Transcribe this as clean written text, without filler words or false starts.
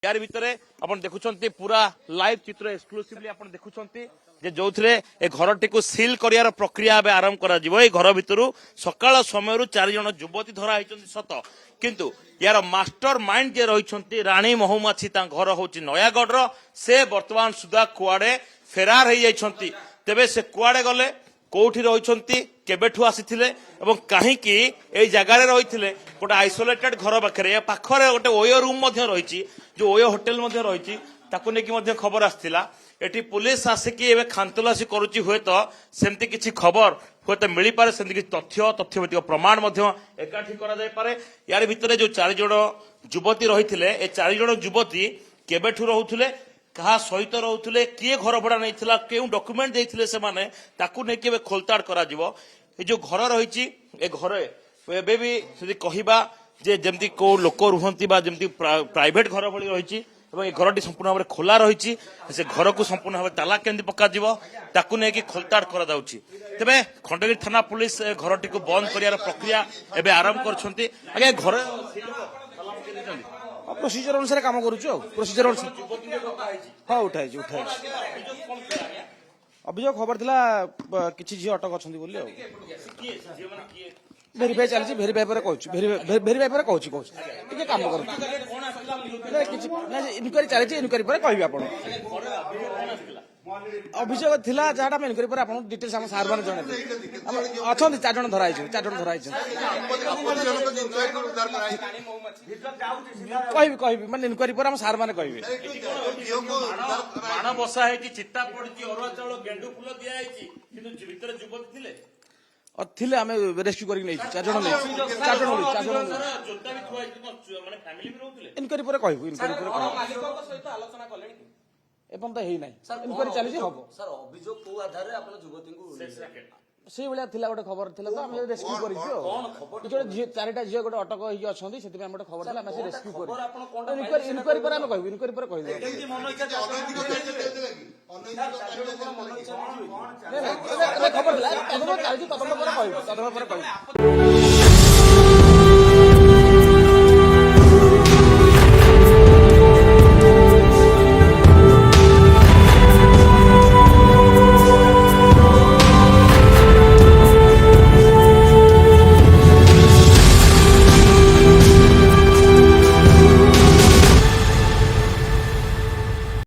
यार भितर अपन देखुंत पूरा लाइव चित्र एक्सक्लूसिवली अपन देखुंत जे जो ए घरटी को सिल कर प्रक्रिया आरंभ कर घर भितर सकाल समय 4 जन युवती धरा सत किंतु यार मास्टर माइंड जे रही राणी महुमाछी घर हूँ नयागढ़ से वर्तमान सुधा कुआड़े फेरार हो जाती तेबे से कुआड़े गले कौटी रही केबेठू आसीथिले एवं काहींकि ए जगार रही गोटे आइसोलेटेड घर पाखे पाखरे गोटे ओयो रूम रही जो ओयो होटेल रही ताकू नेकी खबर आसला एटी पुलिस आसिकी एवं खानतलासी करुच्ची हुए तो सेमती किसी खबर हुए तो मिल पारे सेमती किसी तथ्यभित्तिक प्रमाण एकाठी करे यार भितर जो 4 जन युवती रही ए 4 जन युवती केबेठू रोले क्या सहित रोले किए घर भड़ा नहीं क्यों डॉक्यूमेंट देते से खोलताड़ कर जो घर रही घर एबे भी कहवा जे जमती को लोक रुहती जमती प्राइवेट घर भली रही ए घरटी संपूर्ण भाव खोला रही से घर को संपूर्ण भाव ताला केमती पक खोलताड़ कर तेरे खंडगिरी थाना पुलिस घरटी को बंद कर प्रक्रिया एवं आरंभ कर घर प्रोसीजर अनुसार काम करूँ प्रोसीजर हाँ उठाई अभियोग खबर था किसी झील अटक अच्छा भेरीफाई चलती भेरीफाई पर भेरीफाई पर कहूँ काम कर इनक्वारी चलती इनक्वारी पर कह अभियोग थिला जहाँ आम इनक्वारी पर आपको डिटेल्स आम सार मैंने जन अच्छा 4 जन धराई 4 जन धराई कह मैंने इनक्वारी पर आम सार मैंने कहे बाण बसा है चिता पड़ी अरुआ चाउल गेंडु फुल दिखाई थिले आम रेस्क्यू कर 4 जन इनक्वारी पर कहू इनक्वारी पर एपन तो है इनक्वारी चली हम सर अभियोग को आधार रे आपण युवती को से भाया थिला गोटे खबर थिला तो हम रेस्क्यू करियो 4टा झियो गोटे अटक होई अछंती सेति हम गोटे खबर थिला हम रेस्क्यू करियो इनक्वारी पर हम कहू इनक्वारी पर कहि खबर थिला तदन पर कहू